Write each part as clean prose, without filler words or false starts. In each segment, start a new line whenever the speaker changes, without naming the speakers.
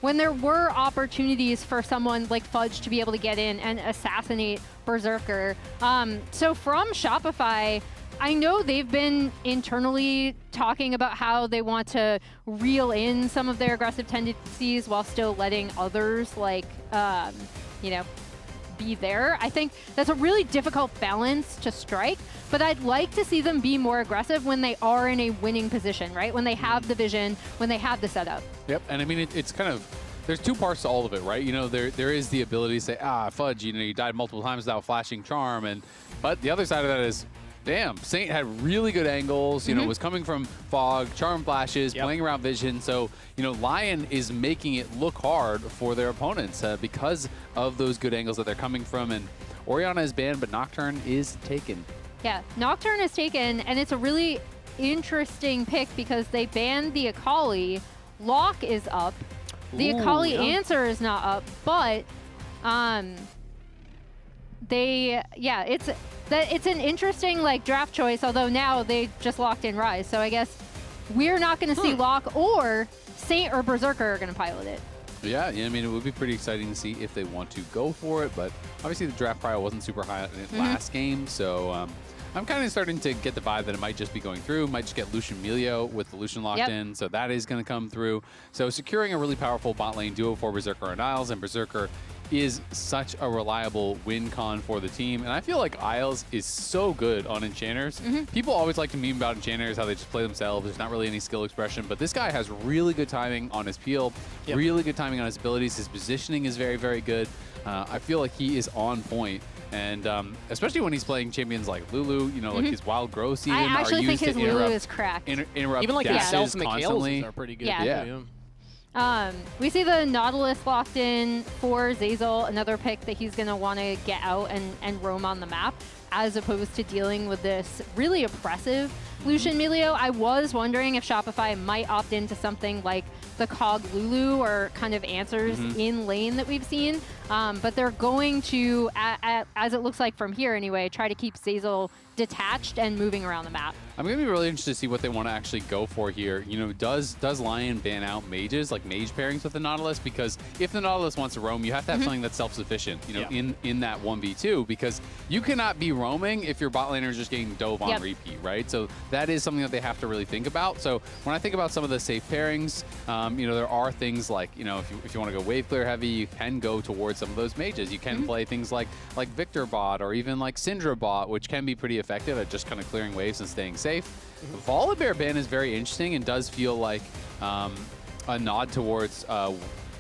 when there were opportunities for someone like Fudge to be able to get in and assassinate Berserker. So from Shopify, I know they've been internally talking about how they want to reel in some of their aggressive tendencies while still letting others, like, you know, be there. I think that's a really difficult balance to strike, but I'd like to see them be more aggressive when they are in a winning position, right? When they have the vision, when they have the setup.
Yep, and I mean, it's kind of, there's two parts to all of it, right? You know, there is the ability to say, Fudge, you know, you died multiple times without flashing charm, but the other side of that is, damn, Saint had really good angles, you know, was coming from fog, charm flashes, playing around vision. So, you know, LYON is making it look hard for their opponents because of those good angles that they're coming from. And Orianna is banned, but Nocturne is taken. Yeah,
Nocturne is taken, and it's a really interesting pick because they banned the Akali. Lock is up. The Akali answer is not up, but it's an interesting like draft choice, although now they just locked in Ryze. So I guess we're not going to see Lock, or Saint or Berserker are going to pilot it.
Yeah, I mean, it would be pretty exciting to see if they want to go for it, but obviously the draft prio wasn't super high in it last game, so I'm kind of starting to get the vibe that it might just be going through. Might just get Lucian Milio with the Lucian locked in, so that is going to come through. So securing a really powerful bot lane duo for Berserker and Isles, and Berserker is such a reliable win con for the team. And I feel like Isles is so good on Enchanters. People always like to meme about Enchanters, how they just play themselves. There's not really any skill expression, but this guy has really good timing on his peel, really good timing on his abilities. His positioning is very, very good. I feel like he is on point. And especially when he's playing champions like Lulu, you know, like his Wild Growth even
I actually
are used
think his
to
Lulu is cracked.
Interrupt
even like
dashes
himself and
constantly.
are pretty good.
We see the Nautilus locked in for Zeyzal, another pick that he's going to want to get out and roam on the map, as opposed to dealing with this really oppressive Lucian Milio. I was wondering if Shopify might opt into something like the Cog Lulu or kind of answers in lane that we've seen, but they're going to, as it looks like from here anyway, try to keep Zeyzal detached and moving around the map.
I'm going to be really interested to see what they want to actually go for here. You know, does LYON ban out mages, like mage pairings with the Nautilus? Because if the Nautilus wants to roam, you have to have something that's self-sufficient, you know, in that 1v2, because you cannot be roaming if your bot laner is just getting dove on repeat, right? So that is something that they have to really think about. So when I think about some of the safe pairings, you know, there are things like, you know, if you want to go wave clear heavy, you can go towards some of those mages. You can play things like Victor bot or even like Syndra bot, which can be pretty effective at just kind of clearing waves and staying safe. Volibear ban is very interesting and does feel like a nod towards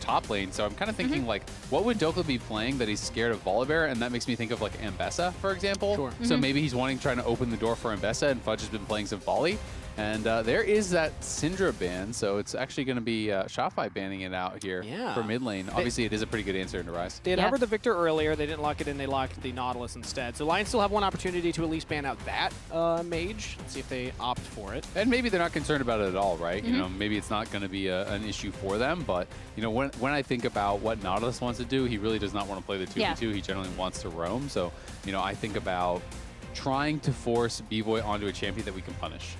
top lane. So I'm kind of thinking like, what would Dhokla be playing that he's scared of Volibear? And that makes me think of like Ambessa, for example. So maybe he's trying to open the door for Ambessa, and Fudge has been playing some Volley. And there is that Syndra ban, so it's actually going to be Shopify banning it out here for mid lane. Obviously, it is a pretty good answer into Ryze.
They had hovered the Victor earlier. They didn't lock it in. They locked the Nautilus instead. So LYON still have one opportunity to at least ban out that mage. Let's see if they opt for it.
And maybe they're not concerned about it at all, right? You know, maybe it's not going to be an issue for them. But, you know, when I think about what Nautilus wants to do, he really does not want to play the 2v2. He generally wants to roam. So, you know, I think about trying to force Bvoy onto a champion that we can punish.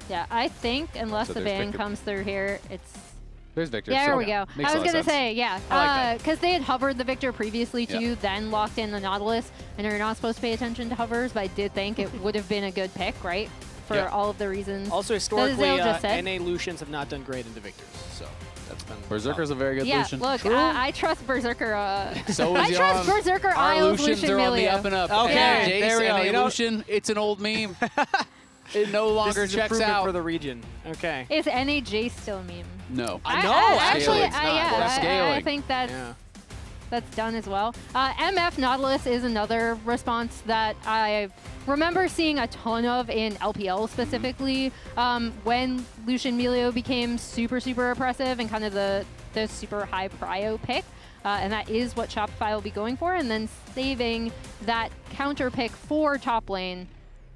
Yeah, I think unless the ban comes through here, it's...
There's Victor.
Yeah, there we go. I was going to say, because they had hovered the Victor previously too, then locked in the Nautilus, and you're not supposed to pay attention to hovers, but I did think it would have been a good pick, right? For all of the reasons.
Also, historically, NA Lucians have not done great into Victors, so...
Berserker's a very good Lucian.
Look, I trust Berserker.
So is
I trust Berserker, Isles,
Lucians
Lucian,
are on the
Milio.
up and up.
Okay, there we go.
You know, Lucian, it's an old meme. It no longer checks out
for the region. Okay.
Is NAJ still a meme?
No.
Actually,
I
think that's done as well. MF Nautilus is another response that I remember seeing a ton of in LPL specifically when Lucian Milio became super, super oppressive and kind of the super high prio pick. And that is what Shopify will be going for, and then saving that counter pick for top lane.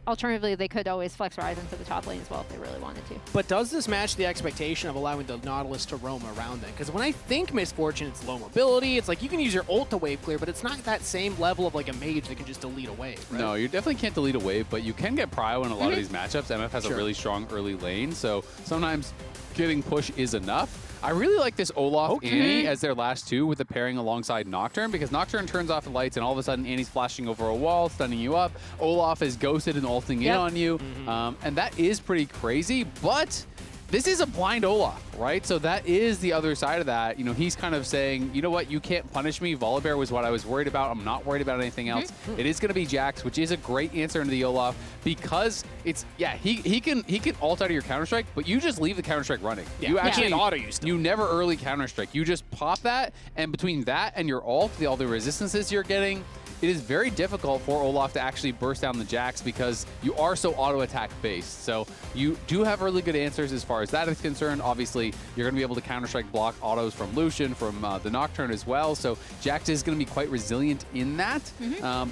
Alternatively, they could always flex Ryze into the top lane as well if they really wanted to.
But does this match the expectation of allowing the Nautilus to roam around then? Because when I think Misfortune, it's low mobility. It's like you can use your ult to wave clear, but it's not that same level of like a mage that can just delete a wave, right?
No, you definitely can't delete a wave, but you can get prio in a lot of these matchups. MF has a really strong early lane, so sometimes getting push is enough. I really like this Olaf Annie as their last two with the pairing alongside Nocturne, because Nocturne turns off the lights and all of a sudden Annie's flashing over a wall, stunning you up. Olaf is ghosted and ulting in on you. And that is pretty crazy, but this is a blind Olaf, right? So that is the other side of that. You know, he's kind of saying, you know what, you can't punish me. Volibear was what I was worried about. I'm not worried about anything else. It is going to be Jax, which is a great answer into the Olaf, because it's, he can ult out of your Counter-Strike, but you just leave the Counter-Strike running. You actually
can't auto-use them.
You never early Counter-Strike. You just pop that, and between that and your ult, all the resistances you're getting, it is very difficult for Olaf to actually burst down the Jax because you are so auto-attack based. So you do have really good answers as far as that is concerned. Obviously, you're going to be able to Counter-Strike block autos from Lucian, from the Nocturne as well. So Jax is going to be quite resilient in that.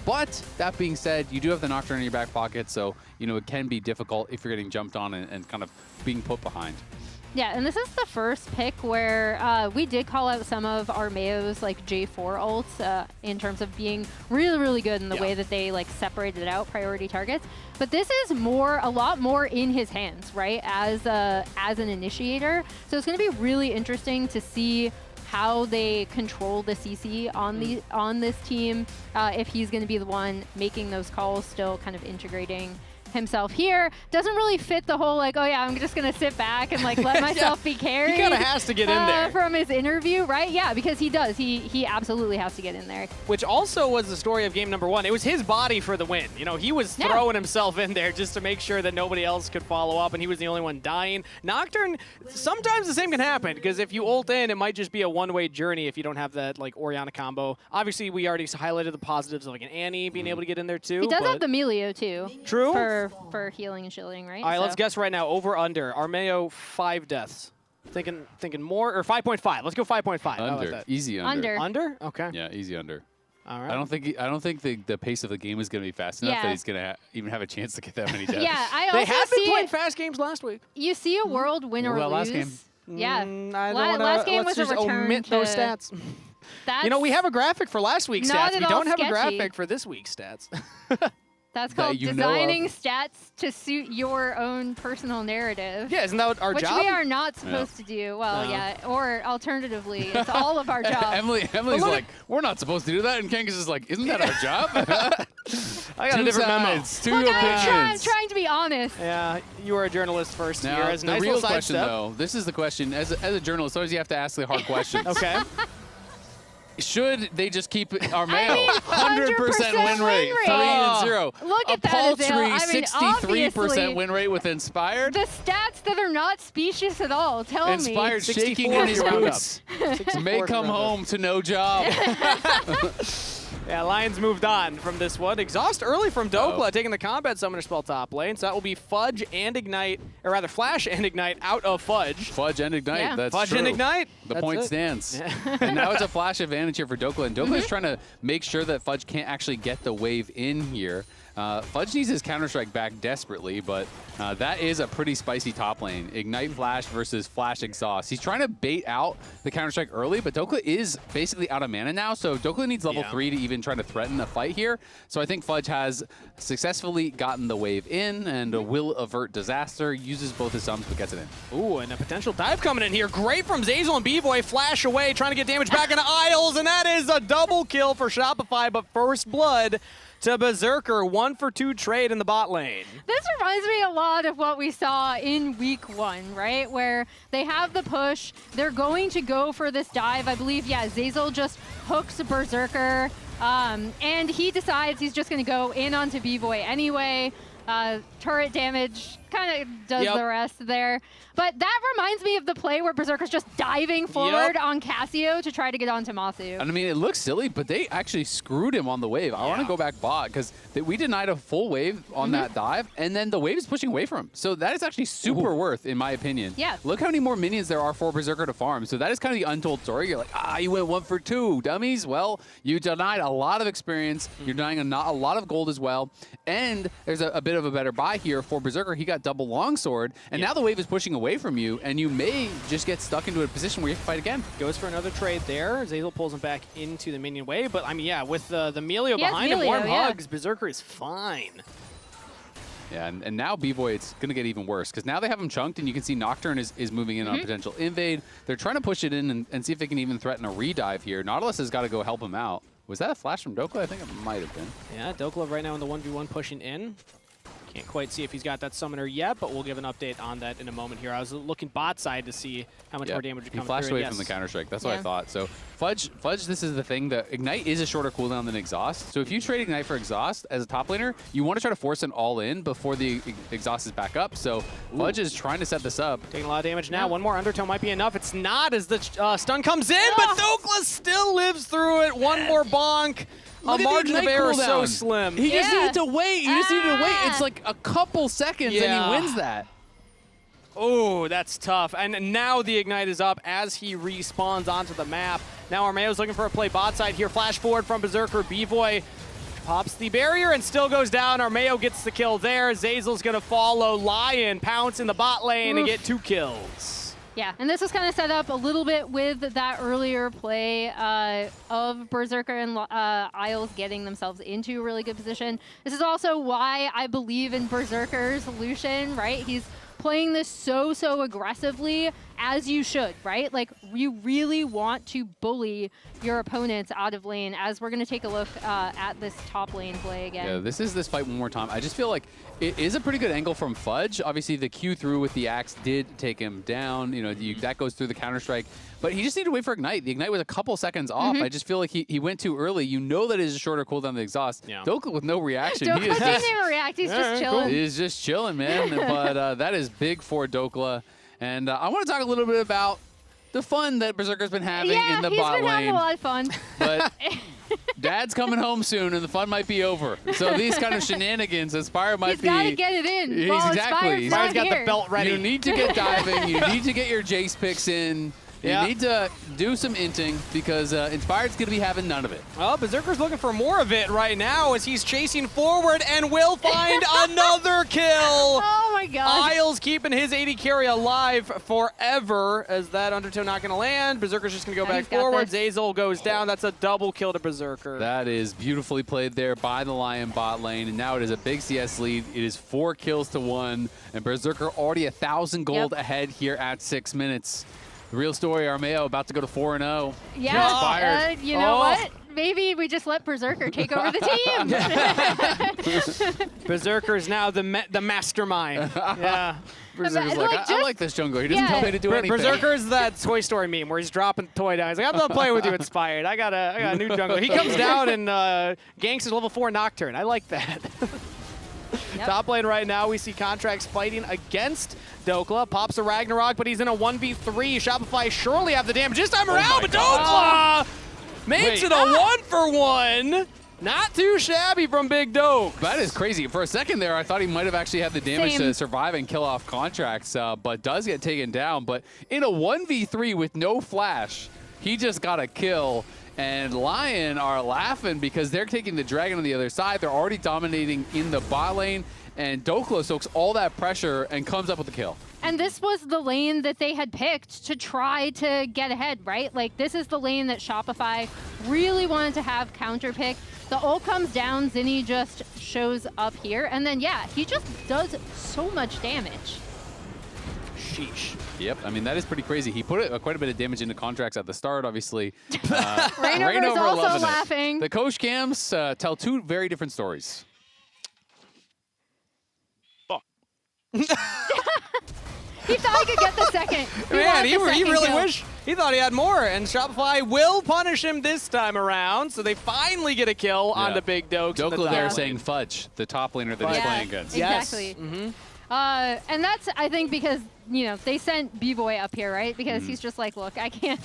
But that being said, you do have the Nocturne in your back pocket. So, you know, it can be difficult if you're getting jumped on and kind of being put behind.
Yeah, and this is the first pick where we did call out some of Armao's like J4 ults in terms of being really, really good in the way that they like separated out priority targets. But this is a lot more in his hands, right? As an initiator, so it's going to be really interesting to see how they control the CC on this team. If he's going to be the one making those calls, still kind of integrating himself here. Doesn't really fit the whole like, oh yeah, I'm just gonna sit back and like let myself be carried.
He kind of has to get in there
from his interview, right? Yeah, because he does. He absolutely has to get in there.
Which also was the story of game number 1. It was his body for the win. You know, he was throwing himself in there just to make sure that nobody else could follow up, and he was the only one dying. Nocturne, sometimes the same can happen, because if you ult in, it might just be a one-way journey if you don't have that like Orianna combo. Obviously, we already highlighted the positives of like an Annie being able to get in there too.
He does have the Milio too.
True.
For healing and shielding, right?
All right, let's guess right now. Over under. Armao 5 deaths. Thinking more or 5.5. Let's go 5.5.
Under. Easy under.
Under? Okay.
Yeah, easy under.
All right.
I don't think the pace of the game is going to be fast enough that he's going to even have a chance to get that many deaths.
Yeah, I also
they have been playing fast games last week.
You see a world win or lose.
Last game.
Yeah.
Last
game was a return
omit
to
those stats. You know, we have a graphic for last week's stats. We don't have a graphic for this week's stats.
That's called designing stats to suit your own personal narrative.
Yeah, isn't that our job?
Which we are not supposed to do. Well, yeah, or alternatively, it's all of our job.
Emily's like, we're not supposed to do that, and Kangas is like, isn't that our job?
I got a different memo.
Look, I'm trying to be honest.
Yeah, you were a journalist first
now,
year. As
the
nice
real
little
question, though, this is the question. As a journalist, always you have to ask the hard questions.
Okay.
Should they just keep Armao? 100% win rate, 3-0.
Look at
a
that,
paltry
Azael.
63% win rate with Inspired.
The stats that are not specious at all. Tell me.
Inspired shaking in his boots. May come home to no job.
Yeah, Lions moved on from this one. Exhaust early from Dhokla, taking the combat summoner spell top lane. So that will be Fudge and Ignite, or rather Flash and Ignite out of Fudge.
Fudge and Ignite,
yeah.
that's
Fudge
true.
and Ignite.
The point stands. And now it's a Flash advantage here for Dhokla. And Dhokla is trying to make sure that Fudge can't actually get the wave in here. Fudge needs his Counter-Strike back desperately, but that is a pretty spicy top lane. Ignite Flash versus Flash Exhaust. He's trying to bait out the Counter-Strike early, but Dhokla is basically out of mana now, so Dhokla needs level 3 to even try to threaten a fight here. So I think Fudge has successfully gotten the wave in and will avert disaster, uses both his sums, but gets it in.
Ooh, and a potential dive coming in here. Great from Zeyzal and Bvoy. Flash away, trying to get damage back into Isles, and that is a double kill for Shopify, but first blood to Berserker, 1-for-2 trade in the bot lane.
This reminds me a lot of what we saw in week 1, right? Where they have the push, they're going to go for this dive. I believe, yeah, Zeyzal just hooks Berserker, and he decides he's just going to go in onto Bvoy anyway. Turret damage kind of does the rest there. But that reminds me of the play where Berserker's just diving forward on Cassio to try to get onto Masu.
I mean, it looks silly, but they actually screwed him on the wave. I want to go back bot because we denied a full wave on that dive, and then the wave is pushing away from him. So that is actually super worth, in my opinion.
Yeah.
Look how many more minions there are for Berserker to farm. So that is kind of the untold story. You're like, you went 1-for-2, dummies. Well, you denied a lot of experience. You're denying a lot of gold as well. And there's a bit of a better buy here for Berserker. He got double longsword, and now the wave is pushing away from you, and you may just get stuck into a position where you have to fight again.
Goes for another trade there. Zeyzal pulls him back into the minion wave, but I mean, yeah, with the Milio behind him, warm hugs, Berserker is fine.
Yeah, and now Bvoy, it's going to get even worse because now they have him chunked, and you can see Nocturne is moving in on potential invade. They're trying to push it in and see if they can even threaten a redive here. Nautilus has got to go help him out. Was that a flash from Dhokla? I think it might have been.
Yeah, Dhokla right now in the 1v1 pushing in. Can't quite see if he's got that summoner yet, but we'll give an update on that in a moment here. I was looking bot side to see how much more damage would come through.
He flashed away from the Counter-Strike. That's what I thought. So Fudge, this is the thing. The Ignite is a shorter cooldown than Exhaust. So if you trade Ignite for Exhaust as a top laner, you want to try to force an all-in before the Exhaust is back up. So Fudge is trying to set this up.
Taking a lot of damage now. One more Undertow might be enough. It's not as the stun comes in, but Dhokla still lives through it. One more bonk.
Look
margin of error is so slim.
He just needed to wait. He just needed to wait. It's like a couple seconds and he wins that.
Oh, that's tough. And now the Ignite is up as he respawns onto the map. Now Armao's looking for a play bot side here. Flash forward from Berserker. Bvoy pops the barrier and still goes down. Armao gets the kill there. Zeyzal's going to follow. Lion pounce in the bot lane and get 2 kills.
Yeah, and this was kind of set up a little bit with that earlier play of Berserker and Isles getting themselves into a really good position. This is also why I believe in Berserker's Lucian, right? He's playing this so aggressively, as you should, right? Like, you really want to bully your opponents out of lane, as we're going to take a look at this top lane play again.
Yeah, this is this fight one more time. I just feel like it is a pretty good angle from Fudge. Obviously, the Q through with the axe did take him down. You know, that goes through the Counter-Strike. But he just needed to wait for Ignite. The Ignite was a couple seconds off. I just feel like he went too early. You know that it is a shorter cooldown than the Exhaust. Dhokla with no reaction.
Dhokla didn't even react. He's just chilling.
He's just chilling, man. But that is big for Dhokla. And I want to talk a little bit about the fun that Berserker's been having in the bot lane.
Yeah, he's been having a lot of fun.
But Dad's coming home soon, and the fun might be over. So these kind of shenanigans, Inspire might be...
He's got to get it in.
Exactly.
Inspire's got the belt ready.
You need to get diving. You need to get your Jace picks in. You need to do some inting because Inspired's going to be having none of it.
Well, Berserker's looking for more of it right now as he's chasing forward and will find another kill.
Oh my god.
Isles keeping his AD carry alive forever as that Undertow not going to land. Berserker's just going to go back forward. Zeyzal goes down. That's a double kill to Berserker.
That is beautifully played there by the Lion bot lane, and now it is a big CS lead. It is 4 kills to 1, and Berserker already 1,000 gold ahead here at 6 minutes. The real story, Armao about to go to 4-0.
Yeah, you know what? Maybe we just let Berserker take over the team.
Berserker's now the mastermind. Yeah.
Berserker's like, I like this jungler. He doesn't tell me to do anything.
Berserker's that Toy Story meme where he's dropping the toy down. He's like, I'm not playing with you, Inspired. I got a new jungler. He comes down and ganks his level 4 Nocturne. I like that. Top lane right now, we see Contractz fighting against Dhokla. Pops a Ragnarok, but he's in a 1v3. Shopify surely have the damage this time around, but Dhokla makes it a 1-for-1. Not too shabby from Big Doke.
That is crazy. For a second there, I thought he might have actually had the damage to survive and kill off Contractz, but does get taken down. But in a 1v3 with no flash, he just got a kill. And Lion are laughing because they're taking the Dragon on the other side. They're already dominating in the bot lane. And Dhokla soaks all that pressure and comes up with the kill.
And this was the lane that they had picked to try to get ahead, right? Like, this is the lane that Shopify really wanted to have counter pick. The ult comes down, Zinie just shows up here. And then, yeah, he just does so much damage.
Sheesh.
Yep, I mean, that is pretty crazy. He put quite a bit of damage into Contractz at the start, obviously.
Rainover's also laughing.
The coach cams tell 2 very different stories.
He thought he could get the second.
Man, he really wished. He thought he had more, and Shopify will punish him this time around, so they finally get a kill on the Big Dokes.
Dhokla there saying Fudge, the top laner that he's playing against.
Exactly. And that's, I think, because, you know, they sent Bvoy up here, right? Because he's just like, look, I can't.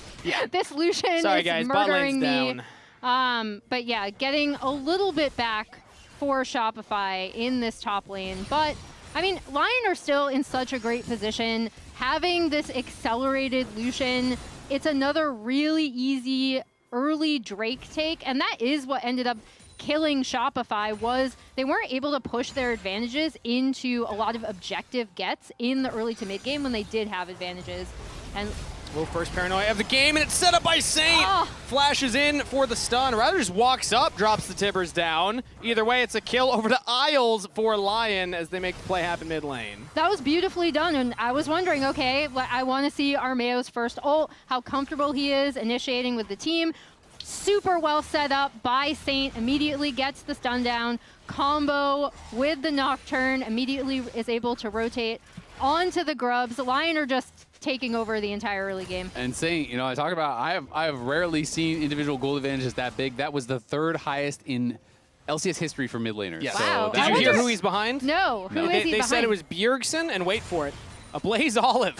This Lucian is murdering me. But yeah, getting a little bit back for Shopify in this top lane. But, I mean, Lion are still in such a great position. Having this accelerated Lucian, it's another really easy early Drake take. And that is what ended up killing Shopify, was they weren't able to push their advantages into a lot of objective gets in the early to mid game when they did have advantages. And
Little first paranoia of the game, and it's set up by Saint. Flashes in for the stun. Rather just walks up, drops the Tibbers down. Either way, it's a kill over to Isles for LYON as they make the play happen mid lane.
That was beautifully done, and I was wondering, okay, I want to see Armao's first ult, how comfortable he is initiating with the team. Super well set up by Saint, immediately gets the stun down, combo with the Nocturne, immediately is able to rotate onto the Grubs. LYON are just taking over the entire early game.
And Saint, you know, I talk about, I have rarely seen individual gold advantages that big. That was the 3rd highest in LCS history for mid laners.
Yes.
Wow.
Did you hear who he's behind?
No, who is he
They
behind?
said it was Bjergsen, and wait for it, a Blaze Olive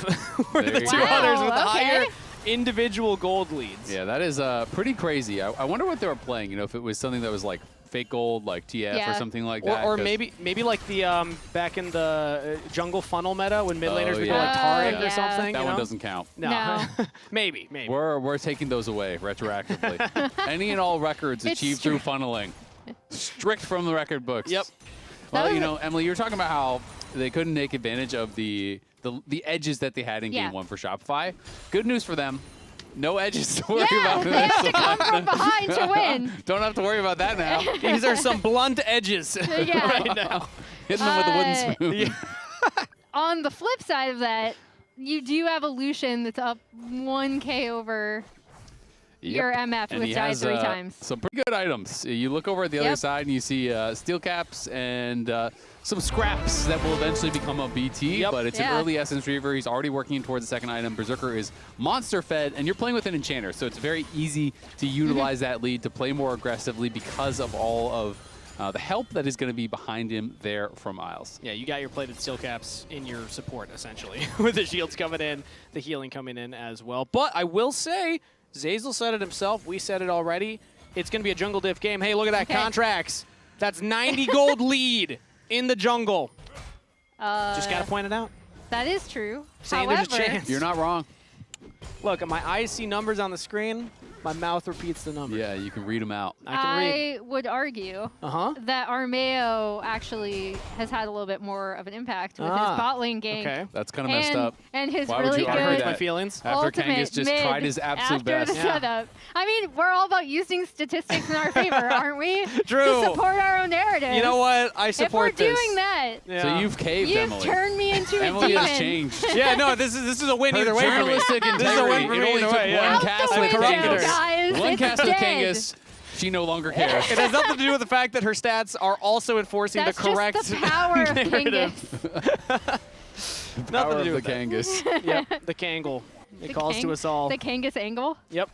were the two
Wow,
others with the
okay.
higher individual gold leads.
Yeah, that is pretty crazy. I wonder what they were playing, you know, if it was something that was like fake gold, like TF or something like that.
Or maybe like the back in the jungle funnel meta when mid laners would go like
yeah.
Taric or something.
That
you
one
know?
doesn't count.
No. maybe.
We're taking those away retroactively. Any and all records
It's
achieved through funneling. Strict from the record books.
Yep.
Well, you know, Emily, you were talking about how they couldn't take advantage of the edges that they had in Game 1 for Shopify. Good news for them. No edges to worry about.
They have to come from behind to win.
Don't have to worry about that now.
These are some blunt edges
Yeah.
right now.
Hitting them with a wooden spoon.
On the flip side of that, you do have a Lucian that's up 1K over your MF
And
with
he
died
has
3 times.
some pretty good items. You look over at the other side and you see steel caps and some scraps that will eventually become a BT, but it's an early Essence Reaver. He's already working towards the second item. Berserker is monster fed, and you're playing with an Enchanter, so it's very easy to utilize that lead to play more aggressively because of all of the help that is going to be behind him there from Isles.
Yeah, you got your plated steel caps in your support, essentially, with the shields coming in, the healing coming in as well. But I will say, Zeyzal said it himself. We said it already. It's going to be a jungle diff game. Hey, look at that. Contractz. That's 90 gold lead in the jungle. Just got to point it out.
That is true.
Saying
However,
there's a chance.
You're not wrong.
Look, my eyes see numbers on the screen. My mouth repeats the numbers.
Yeah, you can read them out.
I can read.
I would argue
Uh-huh.
that Armao actually has had a little bit more of an impact with his bot lane gank.
Okay.
That's kind of messed up.
And his
Why would
really
you argue
good
that?
My feelings.
After
ultimate
Kangas just
mid
tried his absolute
after
best.
the setup. I mean, we're all about using statistics in our favor, aren't we?
True.
To support our own narrative.
You know what? I support this.
If we're doing that,
Yeah.
So you've caved,
you've
Emily.
turned me into a
Emily
demon.
has changed.
Yeah, no, this is a win
Her
either way for me.
journalistic
This is a win
integrity.
for
It
me
only
either
took
way.
one
Yeah.
Out
cast
the
with
window,
Kangas.
guys.
One
It's
cast with
dead.
Kangas. She no longer cares.
It has nothing to do with the fact that her stats are also enforcing
That's
the correct
just the power of
narrative.
Kangas.
Nothing
Power
to do
of
with
the
that.
Kangas.
Yep, the Kangle. It calls to us all.
The Kangas angle.
Yep.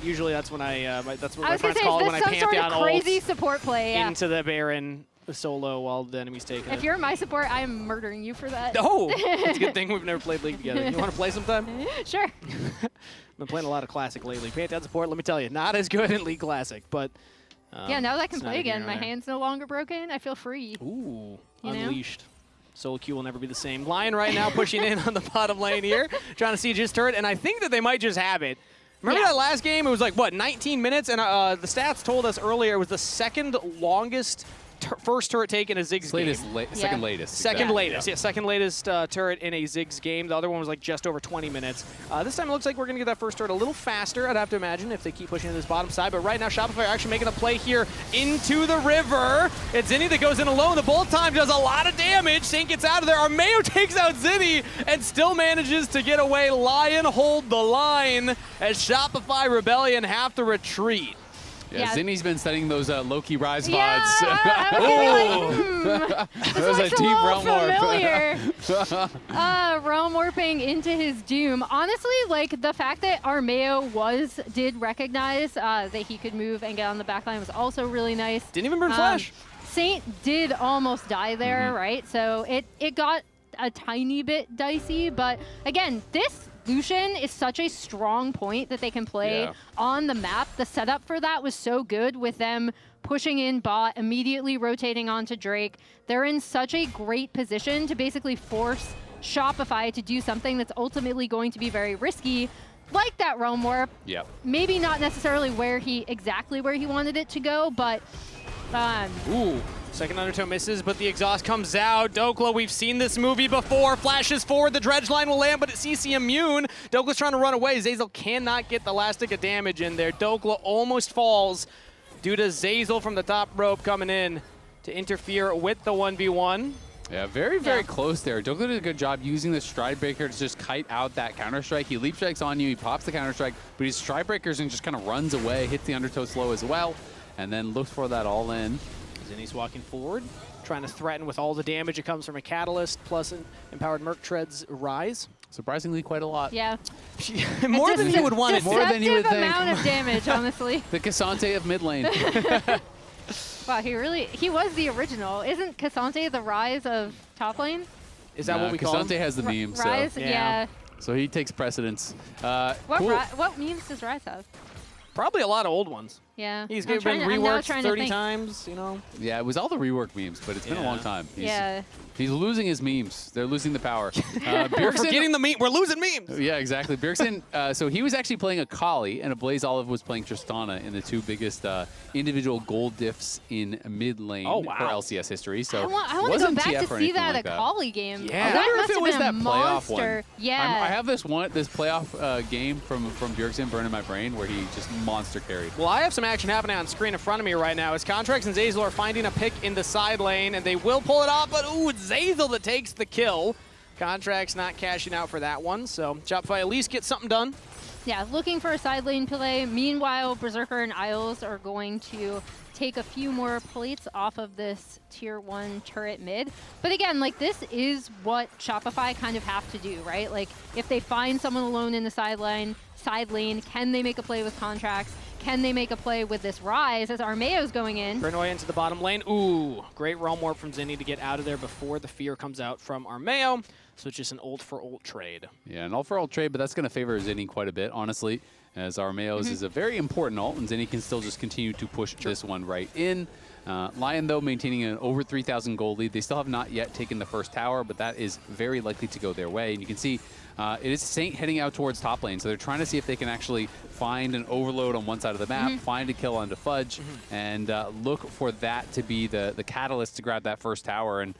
Usually that's when that's what
I
my
was going
friends
to say,
call it
is
when I
this some sort
Pantheon
of crazy
ult
support play? Yeah.
into the Baron solo while the enemy's taking it.
If you're my support, I'm murdering you for that.
Oh, it's a good thing we've never played League together. You want to play sometime?
Sure.
Been playing a lot of Classic lately. Pantheon support, let me tell you, not as good in League Classic, but
Yeah, now that I can
it's
play
neither
again,
here nor
my
there.
hand's no longer broken. I feel free.
Ooh,
You know?
unleashed. Solo Q will never be the same. LYON right now pushing in on the bottom lane here, trying to siege his turret, and I think that they might just have it. Remember that last game? It was like, what, 19 minutes? And the stats told us earlier it was the second longest first turret taken in a Ziggs game.
Second latest.
Second
exactly.
latest, yeah, second latest turret in a Ziggs game. The other one was like just over 20 minutes. This time it looks like we're going to get that first turret a little faster, I'd have to imagine, if they keep pushing to this bottom side. But right now, Shopify are actually making a play here into the river. It's Zinie that goes in alone. The bolt time does a lot of damage. Saint gets out of there. Armao takes out Zinie and still manages to get away. LYON hold the line as Shopify Rebellion have to retreat.
Yeah.
Zinie's been studying those low-key Ryze
Yeah,
VODs.
I was gonna be like,
That was a
looks
deep
little
realm warp.
familiar. Realm warping into his doom. Honestly, like the fact that Armao did recognize that he could move and get on the backline was also really nice.
Didn't even burn flash.
Saint did almost die there, right? So it got a tiny bit dicey, but again, this Lucian is such a strong point that they can play on the map. The setup for that was so good with them pushing in bot, immediately rotating onto Drake. They're in such a great position to basically force Shopify to do something that's ultimately going to be very risky. like that Realm Warp.
Yep.
Maybe not necessarily exactly where he wanted it to go, but
Ooh, second undertow misses, but the exhaust comes out. Dhokla, we've seen this movie before. Flashes forward, the dredge line will land, but it's CC immune. Dokla's trying to run away. Zeyzal cannot get the last stick of damage in there. Dhokla almost falls due to Zeyzal from the top rope coming in to interfere with the 1v1.
Yeah, very close there. Dhokla did a good job using the Stride Breaker to just kite out that Counter-Strike. He leap strikes on you, he pops the Counter-Strike, but he Stride Breakers and just kind of runs away, hits the undertow slow as well, and then looks for that all-in.
Zinie's walking forward, trying to threaten with all the damage that comes from a Catalyst plus an Empowered Merc Treads Ryze.
Surprisingly, quite a lot.
yeah.
More than you would want it.
More than you would think.
Amount of damage, honestly.
The Cassante of mid lane.
Wow, he was the original. Isn't Cassante the Ryze of top lane?
Is that what we call him?
Cassante has the meme,
Ryze,
so
yeah.
So he takes precedence.
What memes does Ryze have?
Probably a lot of old ones.
Yeah.
He's
I'm
been
now
reworked
trying to
30
think.
times, you know?
Yeah, it was all the rework memes, but it's been a long time. He's losing his memes. They're losing the power.
We're forgetting the meme. We're losing memes.
Yeah, exactly. Bjergsen, so he was actually playing a Kali, and a Blaze Olive was playing Tristana in the two biggest individual gold diffs in mid lane for LCS history. So
I want to go back to see that at a Kali game.
Yeah.
That
I wonder
must
if it
have
was
been
that
a
playoff
monster.
one.
Yeah.
I have this playoff game from Bjergsen burning my brain where he just monster carried.
Well, I have some action happening on screen in front of me right now as Contractz and Zeyzal are finding a pick in the side lane, and they will pull it off, but ooh, it's Zeyzal that takes the kill. Contractz not cashing out for that one, so Shopify at least get something done.
Yeah, looking for a side lane play. Meanwhile, Berserker and Isles are going to take a few more plates off of this tier 1 turret mid. But again, like, this is what Shopify kind of have to do, right? Like, if they find someone alone in the side lane, can they make a play with Contractz? Can they make a play with this Ryze as Armao's going in?
Bvoy into the bottom lane. Ooh, great Realm Warp from Zinie to get out of there before the fear comes out from Armao. So it's just an ult for ult trade. Yeah,
an ult for ult trade, but that's going to favor Zinie quite a bit, honestly, as Armao's is a very important ult, and Zinie can still just continue to push this one right in. LYON, though, maintaining an over 3,000 gold lead. They still have not yet taken the first tower, but that is very likely to go their way. And you can see it is Saint heading out towards top lane, so they're trying to see if they can actually find an overload on one side of the map, find a kill onto Fudge, and look for that to be the catalyst to grab that first tower. And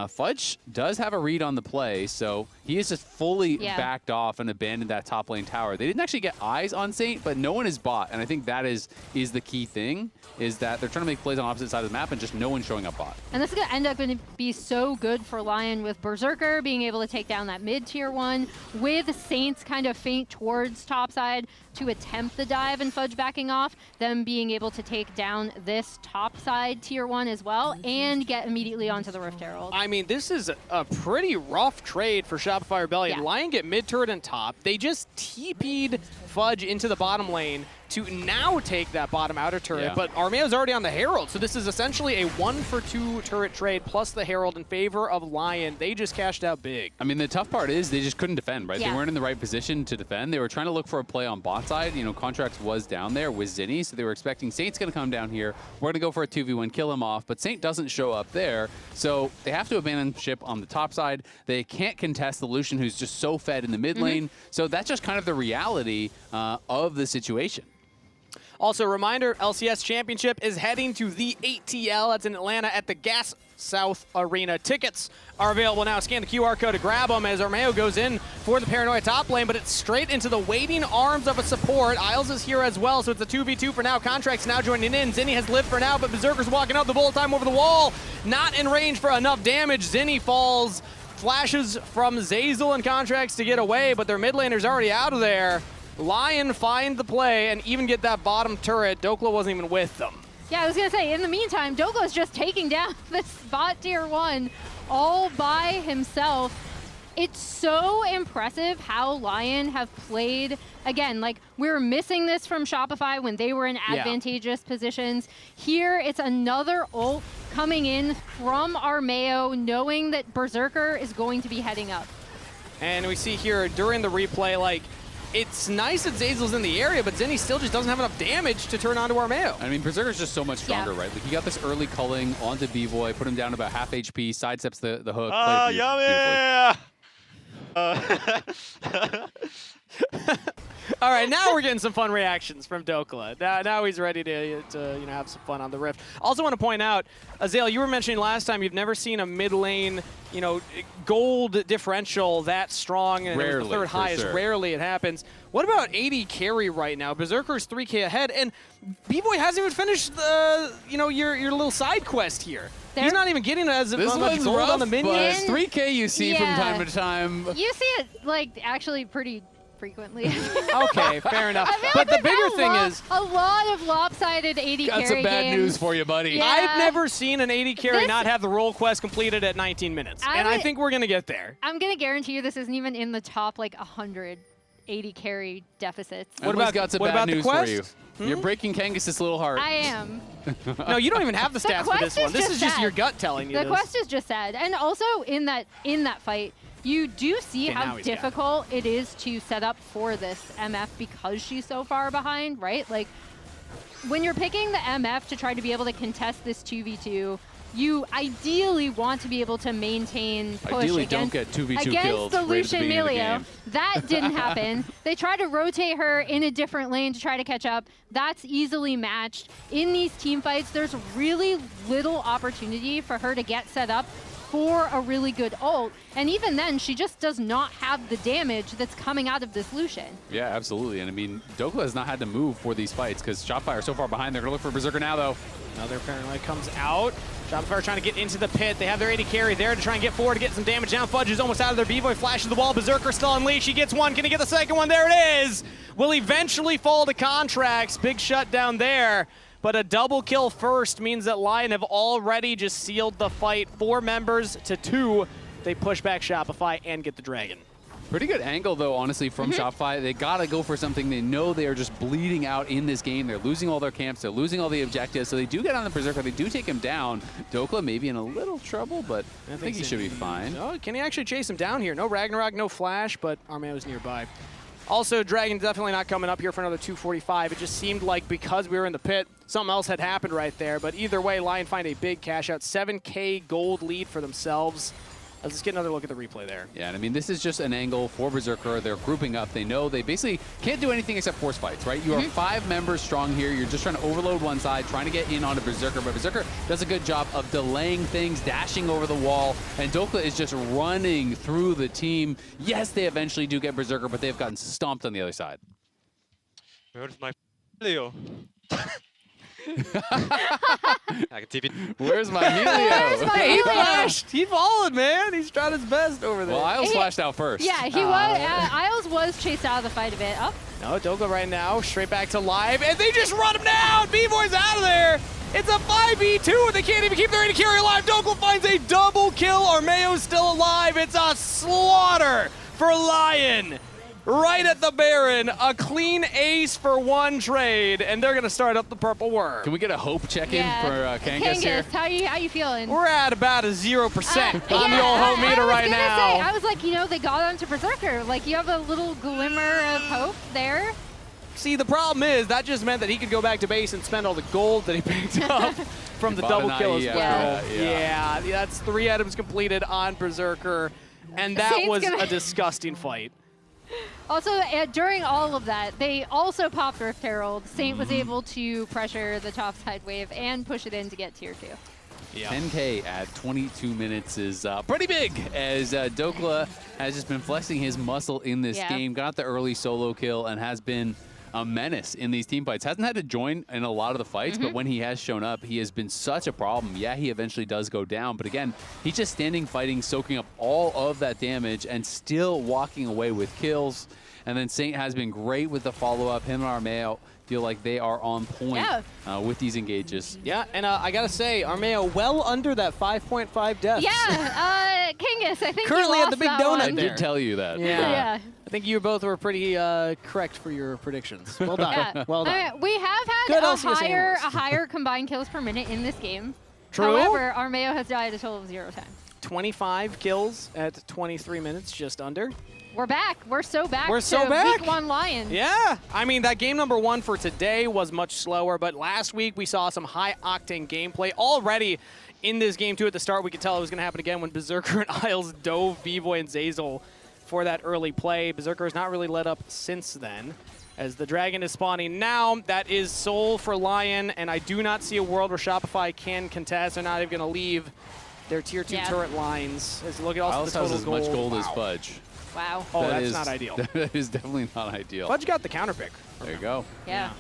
Fudge does have a read on the play, so he is just fully backed off and abandoned that top lane tower. They didn't actually get eyes on Saint, but no one is bot, and I think that is the key thing, is that they're trying to make plays on opposite side of the map and just no one showing up bot.
And this is going to end up going to be so good for LYON with Berserker being able to take down that mid tier 1, with Saints kind of feint towards topside to attempt the dive and Fudge backing off, them being able to take down this topside tier 1 as well and get immediately onto the Rift Herald.
I mean, this is a pretty rough trade for Shopify Rebellion. LYON get mid turret and top. They just TP'd Fudge into the bottom lane to now take that bottom outer turret, but Armao's already on the Herald, so this is essentially a 1-for-2 turret trade plus the Herald in favor of LYON. They just cashed out big.
I mean, the tough part is they just couldn't defend, right? They weren't in the right position to defend. They were trying to look for a play on bot side. You know, Contractz was down there with Zinie, so they were expecting Saint's going to come down here. We're going to go for a 2v1, kill him off, but Saint doesn't show up there, so they have to abandon ship on the top side. They can't contest the Lucian, who's just so fed in the mid lane, so that's just kind of the reality of the situation.
Also, reminder, LCS Championship is heading to the ATL. That's in Atlanta at the Gas South Arena. Tickets are available now. Scan the QR code to grab them as Armao goes in for the Paranoia top lane, but it's straight into the waiting arms of a support. Isles is here as well, so it's a 2v2 for now. Contractz now joining in. Zinie has lived for now, but Berserker's walking up the bullet time over the wall. Not in range for enough damage. Zinie falls. Flashes from Zeyzal and Contractz to get away, but their mid laner's already out of there. LYON find the play and even get that bottom turret. Dhokla wasn't even with them.
Yeah, I was going to say, in the meantime, Dokla's just taking down this bot tier 1 all by himself. It's so impressive how LYON have played. Again, like, we were missing this from Shopify when they were in advantageous positions. Here, it's another ult coming in from Armao, knowing that Berserker is going to be heading up.
And we see here during the replay, like, it's nice that Zeyzal's in the area, but Zinie still just doesn't have enough damage to turn onto Armao.
I mean, Berserker's just so much stronger, right? Like, he got this early culling onto Bvoy, put him down about half HP, sidesteps the hook.
All right, now we're getting some fun reactions from Dhokla. Now he's ready to have some fun on the Rift. Also want to point out, Azael, you were mentioning last time you've never seen a mid lane, gold differential that strong, and
Rarely,
it was the third highest.
sure.
Rarely it happens. What about AD carry right now? Berserker's 3K ahead, and Bvoy hasn't even finished your little side quest here. He's not even getting as much gold on the minions.
3K you see from time to time.
You see it actually pretty frequently.
Okay, fair enough. But the bigger thing is
a lot of lopsided AD carry
got some bad
games.
news for you, buddy.
Yeah.
I've never seen an AD carry not have the role quest completed at 19 minutes, and I think we're gonna get there.
I'm gonna guarantee you this isn't even in the top 100 AD carry deficits.
What about got some bad news for you? You're breaking Kangas' little heart.
I am.
No, you don't even have the stats for this one. This is just your gut telling you
the
this.
quest is just sad. And also in that fight, you do see how difficult it is to set up for this MF because she's so far behind, right? Like, when you're picking the MF to try to be able to contest this 2v2, you ideally want to be able to maintain push
Ideally
against,
don't get 2v2
against
kills
the
right at the
Lucian
beginning of the
Milio.
game.
That didn't happen. They tried to rotate her in a different lane to try to catch up. That's easily matched. In these team fights, there's really little opportunity for her to get set up for a really good ult. And even then, she just does not have the damage that's coming out of this Lucian.
Yeah, absolutely. And I mean, Dhokla has not had to move for these fights because Shopify are so far behind. They're going to look for Berserker now, though.
Another Paranoid comes out. Shopify trying to get into the pit. They have their AD carry there to try and get forward to get some damage down. Fudge is almost out of their Bvoy, flashes the wall. Berserker still unleashed. He gets one. Can he get the second one? There it is. Will eventually fall to Contractz. Big shutdown there. But a double kill first means that LYON have already just sealed the fight. 4 members to 2. They push back Shopify and get the dragon.
Pretty good angle, though, honestly, from Shopify. They got to go for something. They know they are just bleeding out in this game. They're losing all their camps. They're losing all the objectives. So they do get on the Berserker. They do take him down. Dhokla maybe in a little trouble, but I think he should be fine.
Oh, can he actually chase him down here? No Ragnarok, no Flash, but Armao's nearby. Also, Dragon definitely not coming up here for another 245. It just seemed like because we were in the pit, something else had happened right there. But either way, LYON find a big cash out. 7K gold lead for themselves. Let's get another look at the replay there.
Yeah, and I mean, this is just an angle for Berserker. They're grouping up. They know they basically can't do anything except force fights, right? You are 5 members strong here. You're just trying to overload one side, trying to get in onto Berserker. But Berserker does a good job of delaying things, dashing over the wall. And Dhokla is just running through the team. Yes, they eventually do get Berserker, but they've gotten stomped on the other side.
Where's my Milio?
Where's my Milio?
He flashed. He followed, man. He's trying his best over there.
Well, Isles flashed out first.
Yeah, he was. Isles was chased out of the fight a bit. Up.
No, Dhokla right now, straight back to live, and they just run him down. Bvoy's out of there. It's a 5v2, and they can't even keep their AD carry alive. Dhokla finds a double kill. Armao's still alive. It's a slaughter for LYON. Right at the Baron, a clean ace for 1 trade, and they're going to start up the purple worm.
Can we get a hope check-in for Kangas here?
How you feeling?
We're at about a 0% on the old hope meter right now.
I was like, they got onto Berserker. Like, you have a little glimmer of hope there.
See, the problem is that just meant that he could go back to base and spend all the gold that he picked up from the double kill as well. Yeah, that's 3 items completed on Berserker, and that was a disgusting fight.
Also, during all of that, they also popped Rift Herald. Saint was able to pressure the top side wave and push it in to get tier 2.
Yeah. 10K at 22 minutes is pretty big, as Dhokla has just been flexing his muscle in this game, got the early solo kill, and has been a menace in these team fights. Hasn't had to join in a lot of the fights, but when he has shown up, he has been such a problem. Yeah, he eventually does go down, but again, he's just standing, fighting, soaking up all of that damage, and still walking away with kills. And then Saint has been great with the follow-up. Him and Armao feel like they are on point with these engages.
Yeah, and I gotta say, Armao well under that 5.5 deaths.
Yeah, Kangas, I think
currently
you
at the big donut.
I did tell you that.
Yeah. I think you both were pretty correct for your predictions. Well done. Well done.
We have had a higher combined kills per minute in this game.
True.
However, Armao has died a total of 0 times.
25 kills at 23 minutes, just under.
We're back. We're so back.
We're so back.
Week 1 LYON.
Yeah. I mean, that game number 1 for today was much slower, but last week we saw some high-octane gameplay already in this game, too. At the start, we could tell it was going to happen again when Berserker and Isles dove Bvoy and Zeyzal for that early play. Berserker has not really let up since then. As the Dragon is spawning now, that is Soul for LYON, and I do not see a world where Shopify can contest. They're not even going to leave their tier 2 turret lines. As look at also the total
has as
gold.
much gold as Fudge.
Wow.
Oh, that's not ideal.
That is definitely not ideal.
Fudge got the counter pick.
There you go.
Yeah.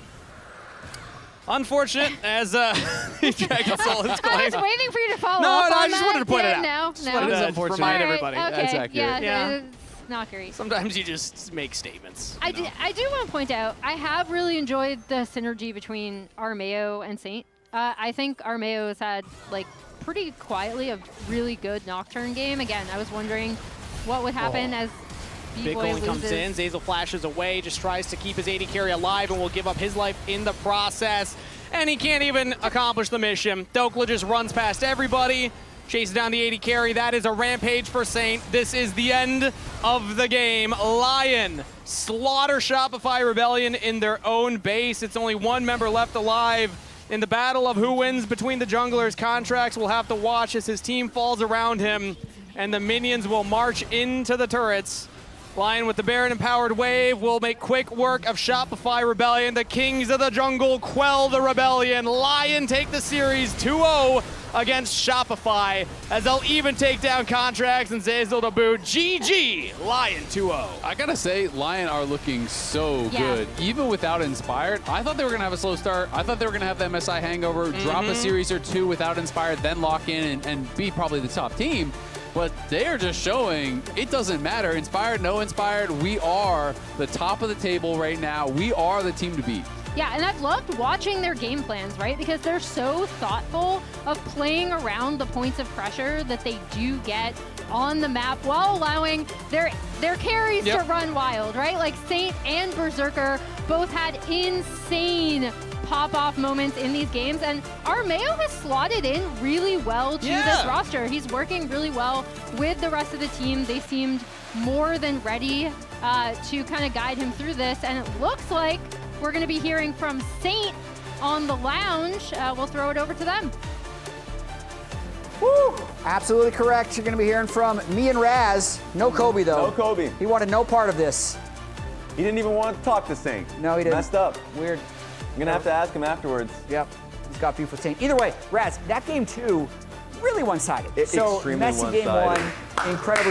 Unfortunate, as Dragon Soul is
I
claimed.
was waiting for you to follow
No,
up
no,
on
I just
that.
wanted to point it out.
No,
Just
no.
wanted to
unfortunate.
remind
All right,
everybody.
Okay.
That's accurate.
Yeah.
Yeah.
It's not great.
Sometimes you just make statements.
I do want to point out, I have really enjoyed the synergy between Armao and Saint. I think Armao has had, like, pretty quietly a really good Nocturne game. Again, I was wondering what would happen as
Big
Bvoy
Coin comes in, Zeyzal flashes away, just tries to keep his AD carry alive and will give up his life in the process. And he can't even accomplish the mission. Dhokla just runs past everybody, chases down the AD carry. That is a rampage for Saint. This is the end of the game. LYON slaughter Shopify Rebellion in their own base. It's only one member left alive. In the battle of who wins between the junglers, Contractz will have to watch as his team falls around him, and the minions will march into the turrets. LYON with the Baron-empowered wave will make quick work of Shopify Rebellion. The Kings of the Jungle quell the rebellion. LYON take the series 2-0 against Shopify, as they'll even take down Contractz and Zeyzal to boot. GG, LYON 2-0.
I gotta say, LYON are looking so good. Even without Inspired, I thought they were gonna have a slow start. I thought they were gonna have the MSI hangover, drop a series or two without Inspired, then lock in and be probably the top team. But they are just showing it doesn't matter. Inspired, no Inspired, we are the top of the table right now. We are the team to beat.
Yeah, and I've loved watching their game plans, right? Because they're so thoughtful of playing around the points of pressure that they do get on the map while allowing their carries to run wild, right? Like Saint and Berserker both had insane pop-off moments in these games, and Armao has slotted in really well to this roster. He's working really well with the rest of the team. They seemed more than ready to kind of guide him through this, and it looks like we're going to be hearing from Saint on the lounge. We'll throw it over to them.
Woo! Absolutely correct. You're going to be hearing from me and Raz. No Kobe, though.
No Kobe.
He wanted no part of this.
He didn't even want to talk to Saint.
No, he didn't.
Messed up.
Weird.
I'm going to have to ask him afterwards.
Yep. He's got beef with Saint. Either way, Raz, that game 2, really one-sided.
Extremely
messy
one-sided.
game 1, incredibly